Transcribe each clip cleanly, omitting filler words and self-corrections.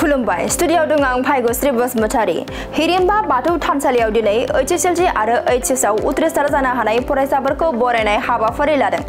खुलुमबाय स्टुडियोआव दं आं भाग्यश्री बसुमतारी हिरिम्बा बाथौ थानसालियाव दिनै HSLC आरो HS आव उथ्रिसार जानो हानाय फरायसाफोरखौ बरायनाय हाबाफारि लादों।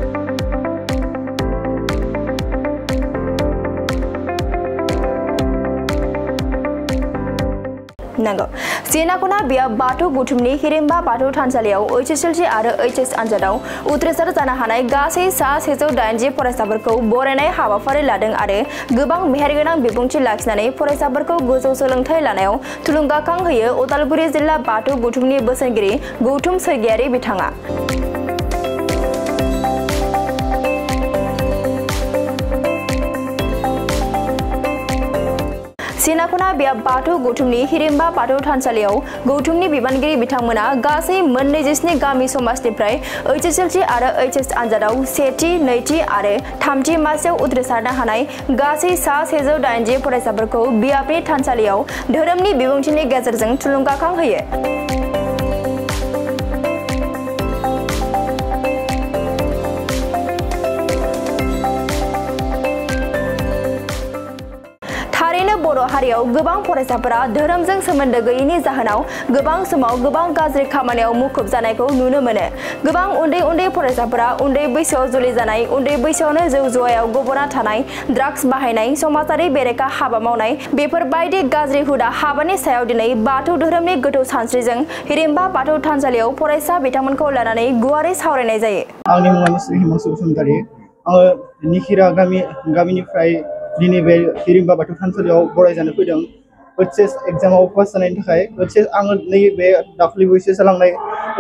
नंगौ सेनाकुना बिया बाथौ गुथुमनि हिरिम्बा बाथौ थानसालियाव HSLC आरो HS आनजादाव उथ्रिसार जानो हानाय गासै 180 फरायसाफोरखौ बरायनाय हाबाफारि लादों आरो गोबां मेहेरगोनां बिबुंथि लाखिनानै फरायसाफोरखौ गोजौ सोलोंथाइ लानायाव थुलुंगाखां होयो उदालगुरि जिल्ला बाथौ गुथुमनि बोसोनगिरि गौतम सैगियारि बिथाङा। सेनाकुना बिया बाथौ गुथुमनि हिरिम्बा बाथौ थानसालियाव गौतमनि बिबानगिरि बिथांमोना गासै 27 गामि समाजनिफ्राय HSLC आरो HS आनजादाव सेथि, नैथि आरो थामथि मासियाव उथ्रिसारनो हानाय गासै 180 फरायसाफोरखौ बियाबनि थानसालियाव धोरोमनि बिबुंथिनि गेजेरजों थुलुंगाखां होयो। बर' हारियाव गोबां फरायसाफोरा धोरोमजों सोमोन्दो गैयैनि जाहोनाव गोबां समाव गोबां गाज्रि खामानियाव मुखुब जानायखौ नुनो मोनो। गोबां उन्दै फरायसाफोरा उन्दै बैसोआव जुलि जानाय, उन्दै बैसोआवनो जौ जुवायाव गब'ना थानाय, ड्राग्स बाहायनाय, समाजारि बेरेखा हाबा मावनाय बेफोरबायदि गाज्रि हुदा हाबानि सायाव दिनै बाथौ धोरोमनि गोथौ सानस्रिजों हिरिम्बा बाथौ थानसालियाव फरायसा बिथांमोनखौ लानानै गुवारै सावरायनाय जायो। आंनि मुङा मिस्टर हिमांशु बसुमतारी। आङो निखिरा गामिनिफ्राय दिनै बे हिरिम्बा बाथौ थानसालियाव बरायजानो फैदों HS एग्जामाव पास जानायनि थाखाय। आङो नैबे दाख्लैसो जालांनाय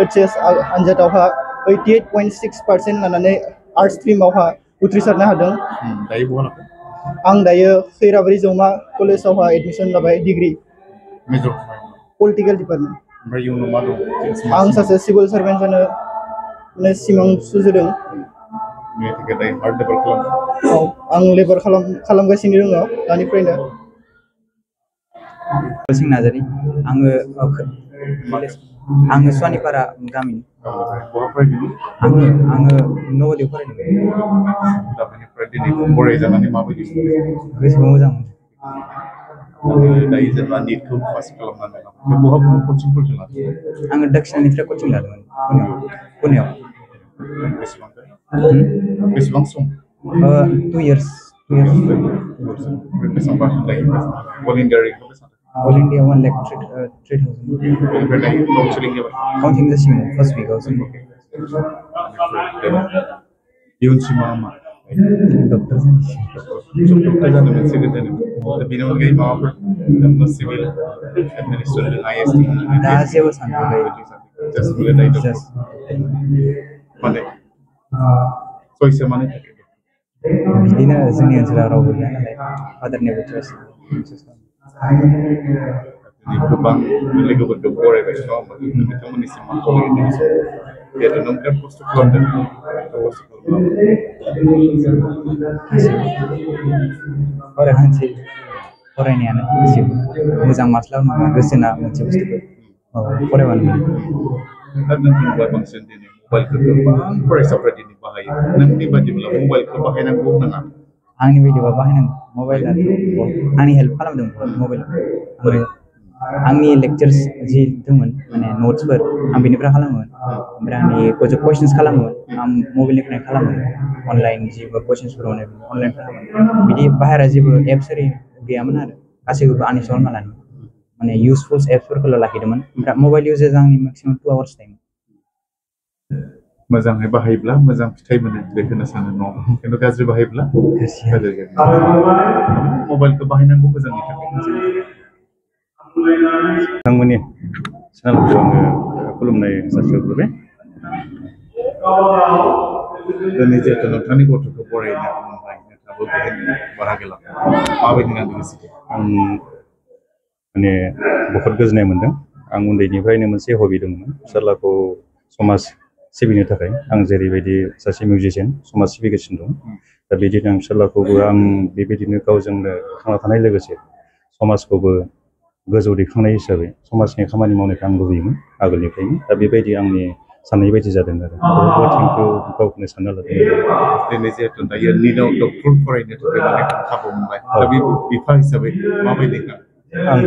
HS आनजादावहा 88.6% लानानै आर्ट्स स्ट्रिमावहा उथ्रिसारनो हादों। आं दायो खैराबारि जौमा कलेजावहा एडमिसन लाबाय डिग्री पलिटिकेल डिपार्टमेन्ट। आं सासे सिभिल सार्भेन्ट जानो सिमां सुजुदों। आं लेबार खालामगासिनो दङ दानिफ्रायनो। सिं नार्जारी आङो स्वानिपारा गामि आङो नवोदयाव फरायदों। बरायजानानै माबायदि गोसोखौ मोजां मोनो? दायो जेनेबा निटखौ पास खालामनानै बहा कचिंफोरखौ लादों? आङो दक्षिणानिफ्राय कचिं लादोंमोन पुनेयाव। बेसेबां सम? 2 years। बेसेबां लायो? All India 1,03,000। काउन्सिलिं जासिगोन फार्स्ट विकआव इयुनसिमा मा? डक्टर जानो मोनसे गोजोन बेनि अनगायै माबाफोर सिभिल एडमिनिस्ट्रेटिभ IAS दा जेबो सानथ'वाखै। माने चयसा माने बिदिनो जोंनि ओनसोलाव रावबो गैया नालाय फादारनिबो चयस। गोबां लोगोफोरखौ बरायबाय नङा होमबा? बिथांमोननिसिम मा खावलायनो नों बिराद खस्थ' खालामदों। फरायनायानो मोजां मार्क्स लाबोनो गोसोना मोनसे बुस्थुखौ फरायबानो मोनो। दा नोंथांमोनहा बांसिन दिनै मबाइलखौ गोबां फरायसाफ्रा दिनै बाहायो। नोंनि बायदिब्ला मबाइलखौ बाहायनांगौ नाङा? आंनि बायदिबा बाहायनांगौ। मबाइलाथ' आंनि हेल्प खालामदों मबाइलाव। आंनि लेक्चार्स जि दंमोन माने नट्सफोर आं बेनिफ्राय खालामोमोन। ओमफ्राय आंनि कुइसन्स खालामोमोन आं मबाइलनिफ्राय खालामोमोन। अनलाइन जेबो कुइसन्सफोर मोनो अनलाइन खालामोमोन। बिदि बाहेरा जेबो एप्स ओरै गैयामोन आरो गासैखौबो आनइनस्टल खालामना लादोंमोन। माने इउजफुल एप्सफोरखौल' लाखिदोंमोन। ओमफ्राय मबाइल इउजेज आंनि मेक्सिमाम 2 hours टाइम। मोजाङै बाहायोब्ला मोजां फिथाइ मोनो बेखौनो सानो न'? खिन्थु गाज्रि बाहायोब्ला गाज्रि। मबाइलखौ बाहायनांगौ मोजांनि थाखाय। नोंथांमोननि चेनेलखौ आङो खुलुमनाय जासिहरग्रोबाय। दिनै जिहेतु नोंथांनि गथ'खौ बरायनो मोनबाय, नोंथाङाबो बेहाय बाहागो लाबाय, माबायदि नांदों गोसोखौ? आं माने बहुद गोजोननाय मोन्दों। आं उन्दैनिफ्रायनो मोनसे हबि दंमोन फिसाज्लाखौ समाज सिबिनो थाखाय। आं जेरैबायदि सासे मिउजिशियान समाज सिबिगासिनो दं, दा बिदिनो आं फिसाज्लाखौबो आं बेबायदिनो गावजोंनो थांना थानाय लोगोसे समाजखौबो गोजौ दैखांनाय हिसाबै समाजनि खामानि मावनायखौ आं लुबैयोमोन आगोलनिफ्रायनो। दा बेबायदि आंनि साननाय बायदि जादों आरो बहुत थेंकिउ गावखौनो सानना लादों दिनै जिहेतु दायो निटआव डक्टर फरायनो थाखाय माने खाबु मोनबाय दा बे बिफा हिसाबै माबायदि आं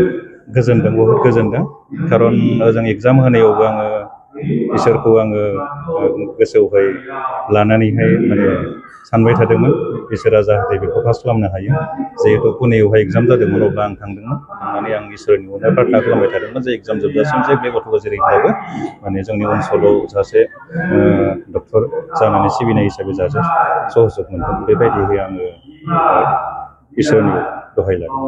गोजोनदों बहुत गोजोनदों खारन ओजों एग्जाम होनायावबो आङो इसोरखौ आङो गोसोआवहाय लानानैहाय माने सानबाय थादोंमोन इसोरा जाहाथे बेखौ पास खालामनो हायो जिहेतु पुनेयावहाय एग्जाम जादोंमोन अब्ला आं थांदोंमोन थांनानै आं इसोरनि उनाव प्रार्थना खालामबाय थादोंमोन जे एग्जाम जोबजासिम जे बे गथ'खौ जेरैब्लाबो माने जोंनि ओनसोलाव सासे डक्टर जानानै सिबिनाय हिसाबै जाहाथे सहजुग मोनगोन बेबायदिहै आङो इसोरनि दहाय लादों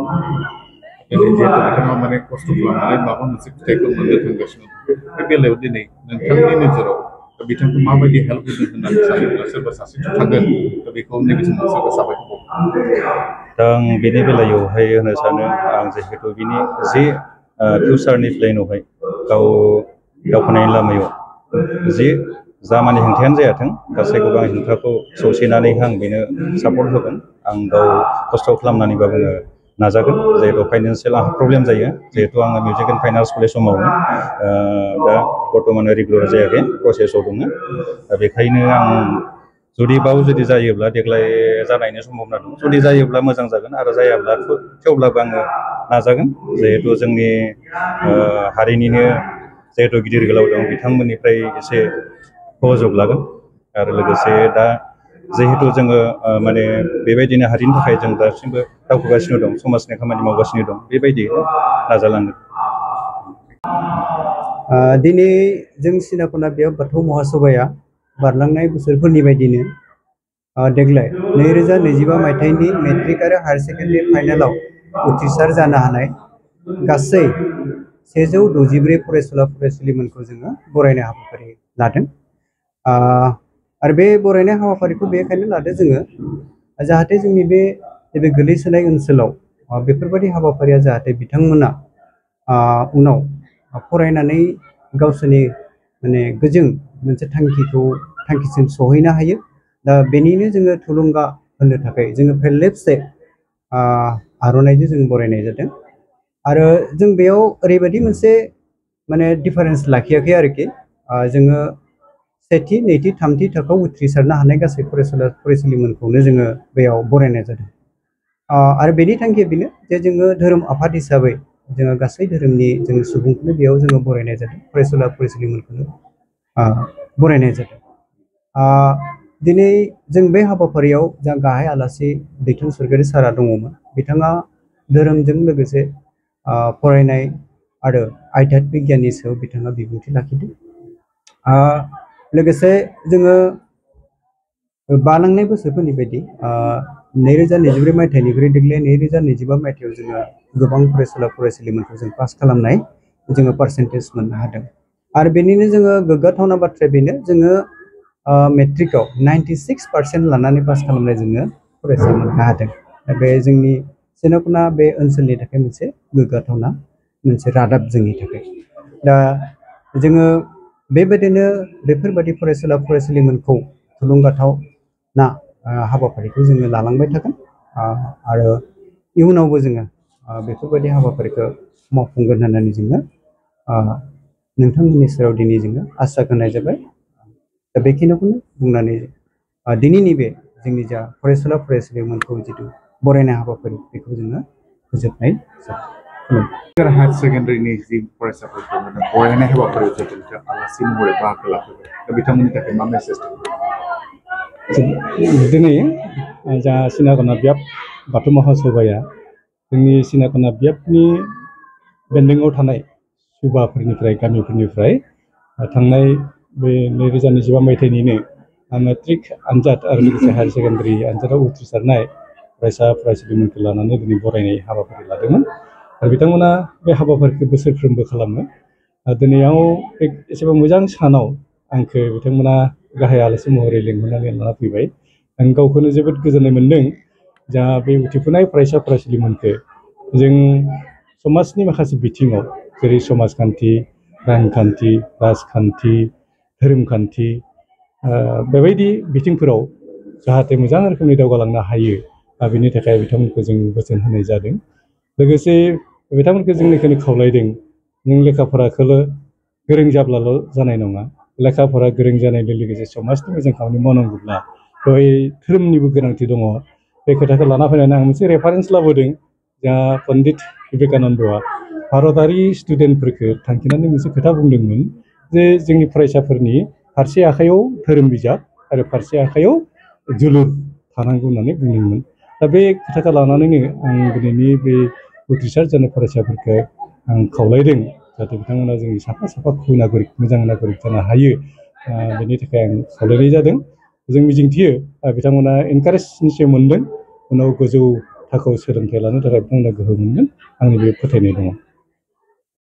दिनै जिहेतु बिथाङा माने खस्थ' खालामनानै माबा मोनसे फिथाइखौ मोननो थांगासिनो बे बेलायाव दिनै नोंथांनि नोजोराव बिथांखौ माबायदि हेल्प होदों होननानै सानोब्ला सोरबा सासे थागोन दा बेखौ नैबे समाव सोरबा साबायखर दा आं बेनि बेलायावहाय होनो सानो आं जिहेतु बिनि जि फिउचारनि प्लेनावहाय गाव दावखोनायनि लामायाव जि जा माने हेंथायानो जायाथों गासैखौबो आं हेंथाखौ सौसिनानै आं बेनो सापर्ट होगोन आं गाव खस्थ' खालामनानैबाबो नाजागोन जिहेतु फाइनान्सियेल आंहा प्रब्लेम जायो जिहेतु आङो music and fine arts college समावनो दा बर्थमान रेगुलार जायाखै प्रसेसआव दङ दा बेखायनो आं जुदि जायोब्ला देग्लाय जानायनि सम्भावना दं जुदि जायोब्ला मोजां जागोन आरो जायाब्ला थेवब्लाबो आङो नाजागोन जिहेतु जोंनि हारिनिनो जिहेतु गिदिर गोलाव दं बिथांमोननिफ्राय एसे सहयोग लागोन आरो लोगोसे दा जिहेतु जोङो माने बेबायदिनो हारिनि थाखाय जों दासिमबो दावखोगासिनो दं समाजनि खामानि मावगासिनो दं बेबायदि नाजालांगोन दिनै जों सिनाखना बेयाव बाथौ महासभाया बारलांनाय बोसोरफोरनि बायदिनो देग्लाय 2025 मायथाइनि मेट्रिक आरो हायार सेकेन्डारि फाइनालाव उथ्रिसार जानो हानाय गासै 164 फरायसुला फरायसुलिमोनखौ जोङो बरायनाय हाबाफारि लादों आरो बे बरायनाय हाबाफारिखौ बेखायनो लादों जोङो जाहाथे जोंनि बे गोलैसोनाय ओनसोलाव बेफोरबायदि हाबाफारिया जाहाथे बिथांमोना उनाव फरायनानै गावसोरनि माने गोजों मोनसे थांखिसिम सहैनो हायो दा बेनिनो जोङो थुलुंगा होनो थाखाय जोङो फेरलेबसे आर'नाइजों जों बरायनाय जादों आरो जों बेयाव ओरैबायदि मोनसे माने डिफारेन्स लाखियाखै आरोखि जोङो सेथि नैथि थामथि थाखोआव उथ्रिसारनो हानाय गासै फरायसुला फरायसुलिमोनखौनो जोङो बेयाव बरायनाय जादों आरो बेनि थांखिया बेनो जे जोङो धोरोम आफाद हिसाबै जोङो गासै धोरोमनि जोङो सुबुंखौनो बेयाव जोङो बरायनाय जादों फरायसुला फरायसुलिमोनखौनो बरायनाय जादों दिनै जों बे हाबाफारियाव जा गाहाय आलासि दैथुन सरगयारि सारा दङमोन बिथाङा धोरोमजों लोगोसे फरायनाय आरो आध्यात्मिक गियाननि सायाव बिथाङा बिबुंथि लाखिदों लोगोसे जोङो बालांनाय बोसोरफोरनि बायदि 2024 मायथाइनिफ्राय देग्लाय 2025 मायथाइयाव जोङो गोबां फरायसुला फरायसुलिमोनखौ जों पास खालामनाय जोङो पार्सेन्टेज मोननो हादों आरो बेनिनो जोङो गोग्गाथावना बाथ्राया बेनो जोङो मेट्रिकआव 96% लानानै पास खालामनाय जोङो फरायसा मोननो हादों बे जोंनि सिनाखना बे ओनसोलनि थाखाय मोनसे गोग्गाथावना मोनसे रादाब जोंनि थाखाय दा जोङो बेबायदिनो बेफोरबायदि फरायसुला फरायसुलिमोनखौ थुलुंगाथावना हाबाफारिखौ जोङो लालांबाय थागोन आरो इयुनावबो जोङो बेफोरबायदि हाबाफारिखौ मावफुंगोन होननानै जोङो नोंथांमोननि सेराव दिनै जोङो आसा होनाय जाबाय दा बेखिनिखौनो बुंनानै दिनैनि बे जोंनि जा फरायसुला फरायसुलिमोनखौ जिथु बरायनाय हाबाफारि बेखौ जोङो फोजोबनाय जाबाय हायार सेकेन्डारिनि जि फरायसाफोरखौ बरायनाय हाबाफारियाव जिहेतु आलासि महरै बाहागो लाफैबाय दा बिथांमोननि थाखाय मा मेसेज दं दिनै जा सिनाखना बियाब बाथौ महासभाया जोंनि सिनाखना बियाबनि बेन्दोङाव थानाय सुबाफोरनिफ्राय गामिफोरनिफ्राय थांनाय बे 2025 मायथाइनिनो मेट्रिक आनजाद आरो लोगोसे हायार सेकेन्डारि आनजादाव उथ्रिसारनाय फरायसा फरायसुलिमोनखौ लानानै दिनै बरायनाय हाबाफारि लादोंमोन आरो बिथांमोना बे हाबाफारिखौ बोसोरफ्रोमबो खालामो दिनैयाव एसेबां मोजां सानाव आंखौ बिथांमोना गाहाय आलासि महरै लिंहरनानै लाना फैबाय आं गावखौनो जोबोद गोजोननाय मोन्दों जा बे उथ्रिफुनाय फरायसा फरायसुलिमोनखौ जों समाजनि माखासे बिथिङाव जेरै समाजखान्थि रांखान्थि राजखान्थि धोरोमखान्थि बेबायदि बिथिंफोराव जाहाथे मोजां रोखोमनि दावगालांनो हायो बेनि थाखाय बिथांमोनखौ जों बोसोन होनाय जादों लोगोसे बिथांमोनखौ जोंनिखौनो खावलायदों नों लेखा फराखौल' गोरों जाब्लाल' जानाय नङा लेखा फरा गोरों जानायजों लोगोसे समाजनि मोजां खामानि मावनांगौब्ला बेवहाय धोरोमनिबो गोनांथि दङ बे खोथाखौ लाना फैनानै आं मोनसे रेफारेन्स लाबोदों जा पन्डित बिवेकानन्दआ भारतारि स्टुडेन्टफोरखौ थांखिनानै मोनसे खोथा बुंदोंमोन जे जोंनि फरायसाफोरनि फारसे आखायाव धोरोम बिजाब आरो फारसे आखायाव जोलुर थानांगौ होननानै बुंदोंमोन दा बे खोथाखौ लानानैनो आं दिनैनि बे उथ्रिसार जानाय फरायसाफोरखौ आं खावलायदों जाहाथे बिथांमोना जोंनि साफा साफा नागरिक मोजां नागरिक जानो हायो बेनि थाखाय आं खावलायनाय जादों जों मिजिंथियो बिथांमोना एनकारेज निश्चय मोनदों उनाव गोजौ थाखोआव सोलोंथाइ लानो थाखाय बिथांमोना गोहो मोनगोन आंनि बे फोथायनाय दङ